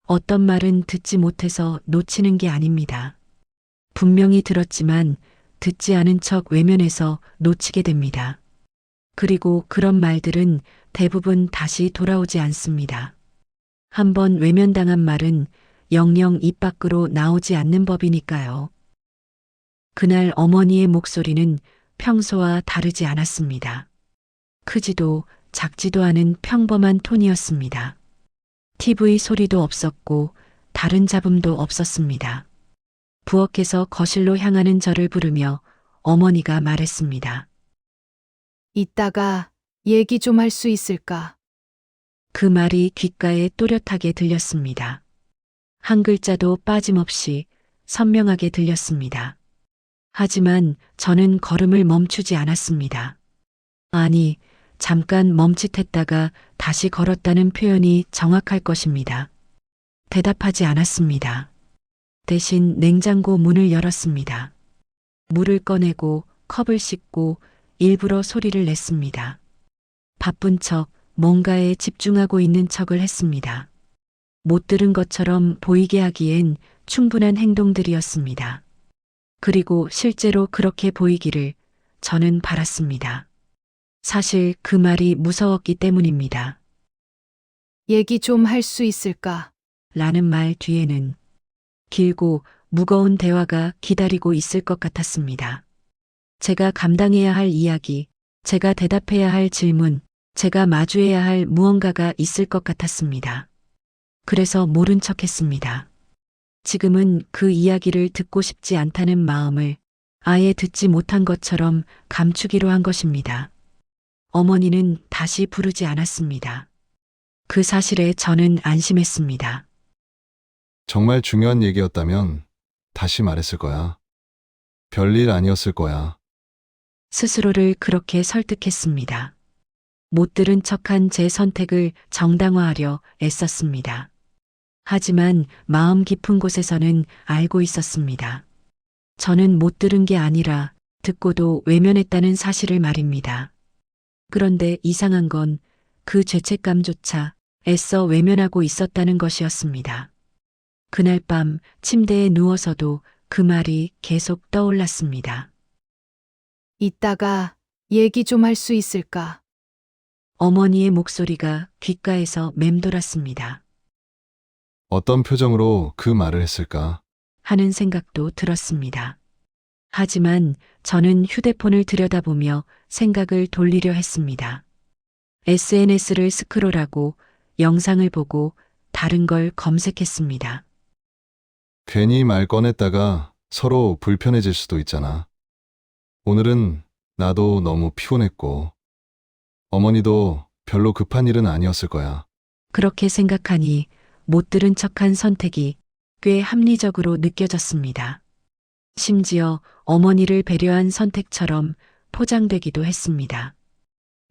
어떤 말은 듣지 못해서 놓치는 게 아닙니다. 분명히 들었지만 듣지 않은 척 외면해서 놓치게 됩니다. 그리고 그런 말들은 대부분 다시 돌아오지 않습니다. 한번 외면당한 말은 영영 입 밖으로 나오지 않는 법이니까요. 그날 어머니의 목소리는 평소와 다르지 않았습니다. 크지도 작지도 않은 평범한 톤이었습니다. TV 소리도 없었고 다른 잡음도 없었습니다. 부엌에서 거실로 향하는 저를 부르며 어머니가 말했습니다. 이따가 얘기 좀 할 수 있을까? 그 말이 귓가에 또렷하게 들렸습니다. 한 글자도 빠짐없이 선명하게 들렸습니다. 하지만 저는 걸음을 멈추지 않았습니다. 아니, 잠깐 멈칫했다가 다시 걸었다는 표현이 정확할 것입니다. 대답하지 않았습니다. 대신 냉장고 문을 열었습니다. 물을 꺼내고 컵을 씻고 일부러 소리를 냈습니다. 바쁜 척, 뭔가에 집중하고 있는 척을 했습니다. 못 들은 것처럼 보이게 하기엔 충분한 행동들이었습니다. 그리고 실제로 그렇게 보이기를 저는 바랐습니다. 사실 그 말이 무서웠기 때문입니다. 얘기 좀 할 수 있을까? 라는 말 뒤에는 길고 무거운 대화가 기다리고 있을 것 같았습니다. 제가 감당해야 할 이야기, 제가 대답해야 할 질문, 제가 마주해야 할 무언가가 있을 것 같았습니다. 그래서 모른 척 했습니다. 지금은 그 이야기를 듣고 싶지 않다는 마음을 아예 듣지 못한 것처럼 감추기로 한 것입니다. 어머니는 다시 부르지 않았습니다. 그 사실에 저는 안심했습니다. 정말 중요한 얘기였다면 다시 말했을 거야. 별일 아니었을 거야. 스스로를 그렇게 설득했습니다. 못 들은 척한 제 선택을 정당화하려 애썼습니다. 하지만 마음 깊은 곳에서는 알고 있었습니다. 저는 못 들은 게 아니라 듣고도 외면했다는 사실을 말입니다. 그런데 이상한 건 그 죄책감조차 애써 외면하고 있었다는 것이었습니다. 그날 밤 침대에 누워서도 그 말이 계속 떠올랐습니다. 이따가 얘기 좀 할 수 있을까? 어머니의 목소리가 귓가에서 맴돌았습니다. 어떤 표정으로 그 말을 했을까? 하는 생각도 들었습니다. 하지만 저는 휴대폰을 들여다보며 생각을 돌리려 했습니다. SNS를 스크롤하고 영상을 보고 다른 걸 검색했습니다. 괜히 말 꺼냈다가 서로 불편해질 수도 있잖아. 오늘은 나도 너무 피곤했고, 어머니도 별로 급한 일은 아니었을 거야. 그렇게 생각하니 못 들은 척한 선택이 꽤 합리적으로 느껴졌습니다. 심지어 어머니를 배려한 선택처럼 포장되기도 했습니다.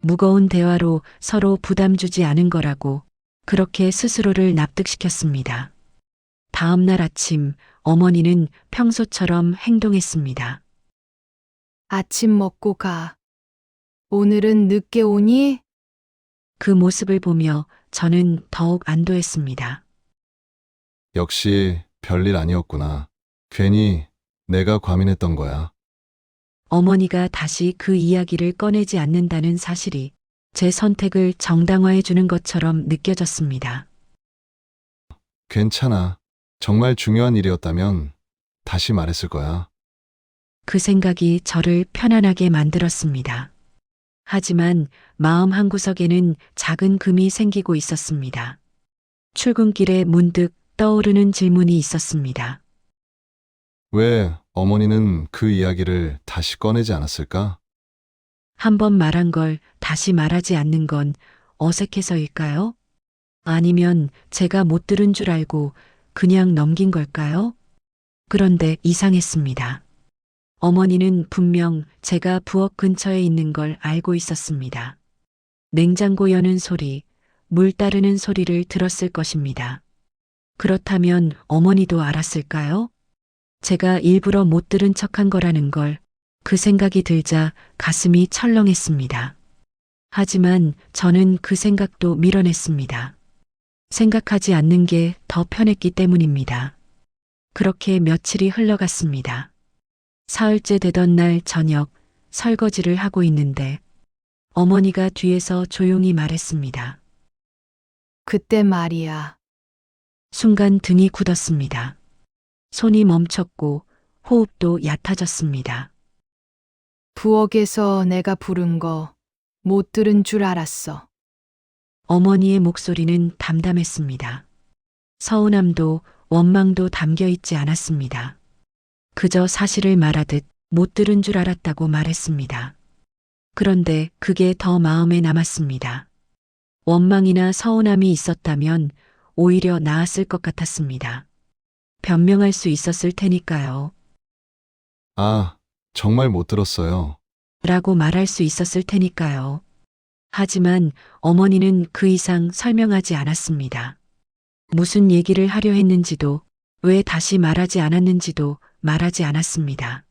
무거운 대화로 서로 부담 주지 않은 거라고 그렇게 스스로를 납득시켰습니다. 다음 날 아침 어머니는 평소처럼 행동했습니다. 아침 먹고 가. 오늘은 늦게 오니? 그 모습을 보며 저는 더욱 안도했습니다. 역시 별일 아니었구나. 괜히 내가 과민했던 거야. 어머니가 다시 그 이야기를 꺼내지 않는다는 사실이 제 선택을 정당화해 주는 것처럼 느껴졌습니다. 괜찮아. 정말 중요한 일이었다면 다시 말했을 거야. 그 생각이 저를 편안하게 만들었습니다. 하지만 마음 한구석에는 작은 금이 생기고 있었습니다. 출근길에 문득 떠오르는 질문이 있었습니다. 왜 어머니는 그 이야기를 다시 꺼내지 않았을까? 한 번 말한 걸 다시 말하지 않는 건 어색해서일까요? 아니면 제가 못 들은 줄 알고 그냥 넘긴 걸까요? 그런데 이상했습니다. 어머니는 분명 제가 부엌 근처에 있는 걸 알고 있었습니다. 냉장고 여는 소리, 물 따르는 소리를 들었을 것입니다. 그렇다면 어머니도 알았을까요? 제가 일부러 못 들은 척한 거라는 걸 그 생각이 들자 가슴이 철렁했습니다. 하지만 저는 그 생각도 밀어냈습니다. 생각하지 않는 게 더 편했기 때문입니다. 그렇게 며칠이 흘러갔습니다. 사흘째 되던 날 저녁 설거지를 하고 있는데 어머니가 뒤에서 조용히 말했습니다. 그때 말이야. 순간 등이 굳었습니다. 손이 멈췄고 호흡도 얕아졌습니다. 부엌에서 내가 부른 거 못 들은 줄 알았어. 어머니의 목소리는 담담했습니다. 서운함도 원망도 담겨 있지 않았습니다. 그저 사실을 말하듯 못 들은 줄 알았다고 말했습니다. 그런데 그게 더 마음에 남았습니다. 원망이나 서운함이 있었다면 오히려 나았을 것 같았습니다. 변명할 수 있었을 테니까요. 아, 정말 못 들었어요. 라고 말할 수 있었을 테니까요. 하지만 어머니는 그 이상 설명하지 않았습니다. 무슨 얘기를 하려 했는지도 왜 다시 말하지 않았는지도 말하지 않았습니다.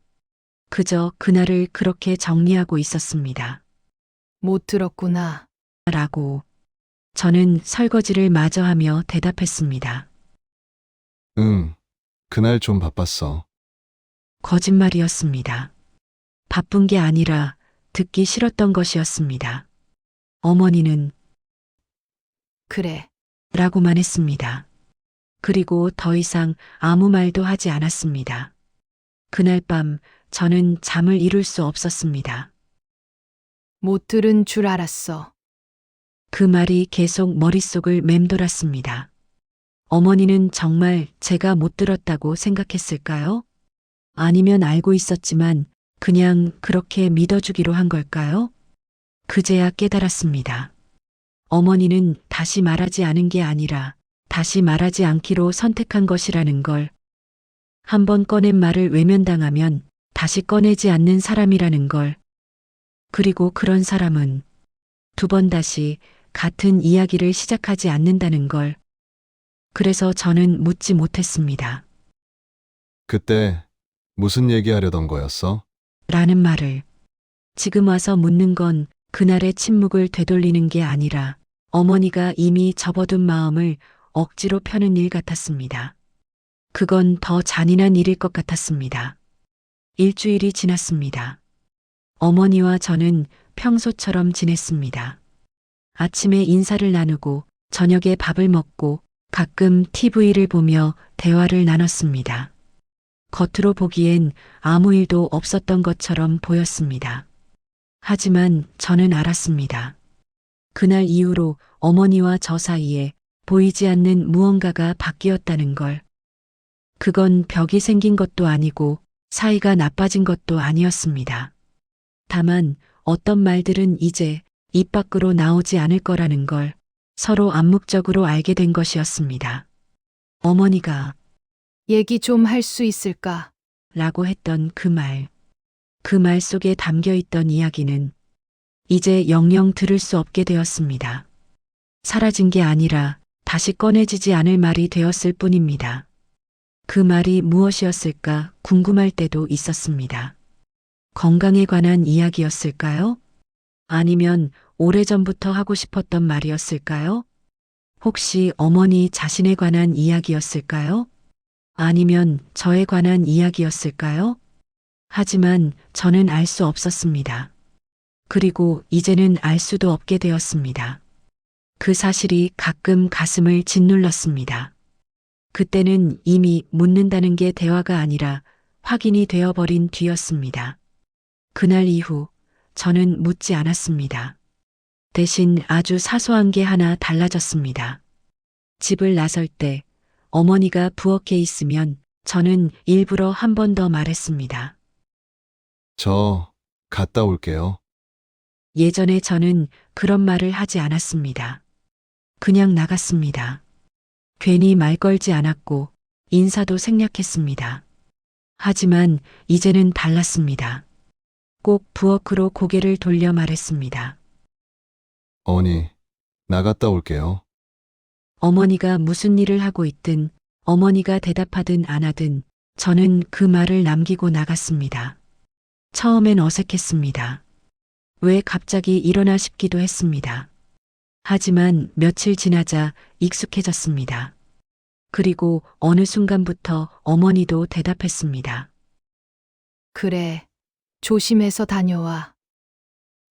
그저 그날을 그렇게 정리하고 있었습니다. 못 들었구나. 라고 저는 설거지를 마저 하며 대답했습니다. 응, 그날 좀 바빴어. 거짓말이었습니다. 바쁜 게 아니라 듣기 싫었던 것이었습니다. 어머니는 그래. 라고만 했습니다. 그리고 더 이상 아무 말도 하지 않았습니다. 그날 밤 저는 잠을 이룰 수 없었습니다. 못 들은 줄 알았어. 그 말이 계속 머릿속을 맴돌았습니다. 어머니는 정말 제가 못 들었다고 생각했을까요? 아니면 알고 있었지만 그냥 그렇게 믿어주기로 한 걸까요? 그제야 깨달았습니다. 어머니는 다시 말하지 않은 게 아니라 다시 말하지 않기로 선택한 것이라는 걸, 한 번 꺼낸 말을 외면당하면 다시 꺼내지 않는 사람이라는 걸, 그리고 그런 사람은 두 번 다시 같은 이야기를 시작하지 않는다는 걸. 그래서 저는 묻지 못했습니다. 그때 무슨 얘기하려던 거였어? 라는 말을. 지금 와서 묻는 건 그날의 침묵을 되돌리는 게 아니라 어머니가 이미 접어둔 마음을 억지로 펴는 일 같았습니다. 그건 더 잔인한 일일 것 같았습니다. 일주일이 지났습니다. 어머니와 저는 평소처럼 지냈습니다. 아침에 인사를 나누고 저녁에 밥을 먹고 가끔 TV를 보며 대화를 나눴습니다. 겉으로 보기엔 아무 일도 없었던 것처럼 보였습니다. 하지만 저는 알았습니다. 그날 이후로 어머니와 저 사이에 보이지 않는 무언가가 바뀌었다는 걸. 그건 벽이 생긴 것도 아니고 사이가 나빠진 것도 아니었습니다. 다만 어떤 말들은 이제 입 밖으로 나오지 않을 거라는 걸 서로 암묵적으로 알게 된 것이었습니다. 어머니가 얘기 좀 할 수 있을까? 라고 했던 그 말. 그 말 속에 담겨 있던 이야기는 이제 영영 들을 수 없게 되었습니다. 사라진 게 아니라 다시 꺼내지지 않을 말이 되었을 뿐입니다. 그 말이 무엇이었을까 궁금할 때도 있었습니다. 건강에 관한 이야기였을까요? 아니면 오래전부터 하고 싶었던 말이었을까요? 혹시 어머니 자신에 관한 이야기였을까요? 아니면 저에 관한 이야기였을까요? 하지만 저는 알 수 없었습니다. 그리고 이제는 알 수도 없게 되었습니다. 그 사실이 가끔 가슴을 짓눌렀습니다. 그때는 이미 묻는다는 게 대화가 아니라 확인이 되어버린 뒤였습니다. 그날 이후 저는 묻지 않았습니다. 대신 아주 사소한 게 하나 달라졌습니다. 집을 나설 때 어머니가 부엌에 있으면 저는 일부러 한 번 더 말했습니다. 저 갔다 올게요. 예전에 저는 그런 말을 하지 않았습니다. 그냥 나갔습니다. 괜히 말 걸지 않았고 인사도 생략했습니다. 하지만 이제는 달랐습니다. 꼭 부엌으로 고개를 돌려 말했습니다. 어머니, 나갔다 올게요. 어머니가 무슨 일을 하고 있든 어머니가 대답하든 안 하든 저는 그 말을 남기고 나갔습니다. 처음엔 어색했습니다. 왜 갑자기 이러나 싶기도 했습니다. 하지만 며칠 지나자 익숙해졌습니다. 그리고 어느 순간부터 어머니도 대답했습니다. 그래. 조심해서 다녀와.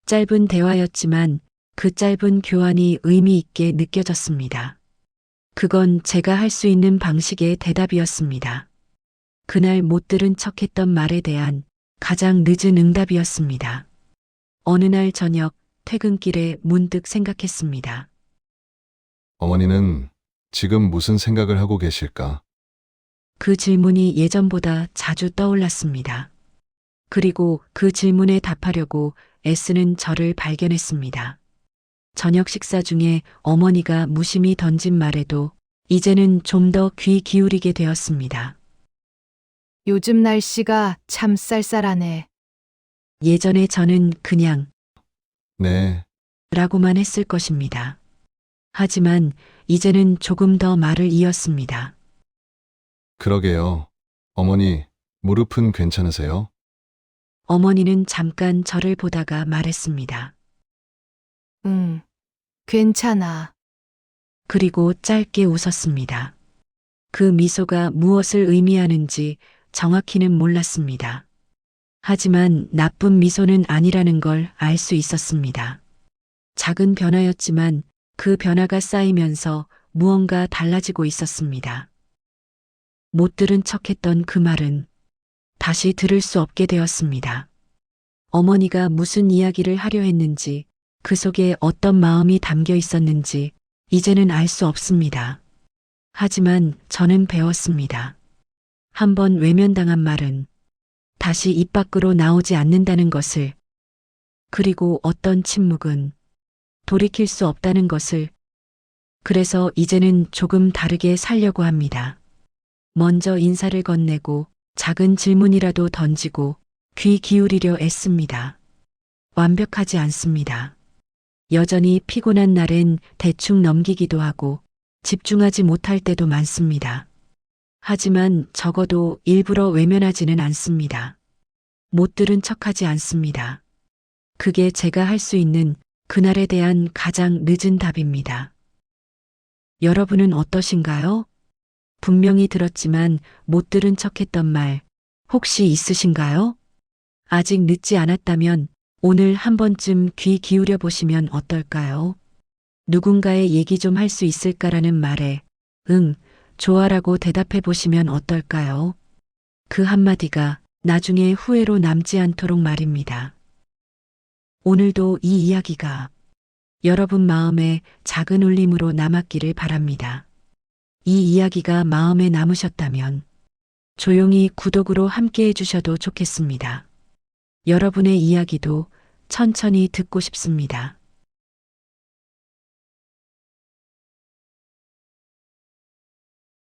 짧은 대화였지만 그 짧은 교환이 의미 있게 느껴졌습니다. 그건 제가 할 수 있는 방식의 대답이었습니다. 그날 못 들은 척했던 말에 대한 가장 늦은 응답이었습니다. 어느 날 저녁 퇴근길에 문득 생각했습니다. 어머니는 지금 무슨 생각을 하고 계실까? 그 질문이 예전보다 자주 떠올랐습니다. 그리고 그 질문에 답하려고 애쓰는 저를 발견했습니다. 저녁 식사 중에 어머니가 무심히 던진 말에도 이제는 좀 더 귀 기울이게 되었습니다. 요즘 날씨가 참 쌀쌀하네. 예전에 저는 그냥 네, 라고만 했을 것입니다. 하지만 이제는 조금 더 말을 이었습니다. 그러게요. 어머니, 무릎은 괜찮으세요? 어머니는 잠깐 저를 보다가 말했습니다. 응. 괜찮아. 그리고 짧게 웃었습니다. 그 미소가 무엇을 의미하는지 정확히는 몰랐습니다. 하지만 나쁜 미소는 아니라는 걸 알 수 있었습니다. 작은 변화였지만 그 변화가 쌓이면서 무언가 달라지고 있었습니다. 못 들은 척했던 그 말은 다시 들을 수 없게 되었습니다. 어머니가 무슨 이야기를 하려 했는지, 그 속에 어떤 마음이 담겨 있었는지 이제는 알 수 없습니다. 하지만 저는 배웠습니다. 한번 외면당한 말은 다시 입 밖으로 나오지 않는다는 것을, 그리고 어떤 침묵은 돌이킬 수 없다는 것을. 그래서 이제는 조금 다르게 살려고 합니다. 먼저 인사를 건네고 작은 질문이라도 던지고 귀 기울이려 애씁니다. 완벽하지 않습니다. 여전히 피곤한 날엔 대충 넘기기도 하고 집중하지 못할 때도 많습니다. 하지만 적어도 일부러 외면하지는 않습니다. 못 들은 척하지 않습니다. 그게 제가 할 수 있는 그날에 대한 가장 늦은 답입니다. 여러분은 어떠신가요? 분명히 들었지만 못 들은 척했던 말 혹시 있으신가요? 아직 늦지 않았다면 오늘 한 번쯤 귀 기울여 보시면 어떨까요? 누군가의 얘기 좀 할 수 있을까라는 말에 응, 좋아라고 대답해 보시면 어떨까요? 그 한마디가 나중에 후회로 남지 않도록 말입니다. 오늘도 이 이야기가 여러분 마음에 작은 울림으로 남았기를 바랍니다. 이 이야기가 마음에 남으셨다면 조용히 구독으로 함께 해주셔도 좋겠습니다. 여러분의 이야기도 천천히 듣고 싶습니다.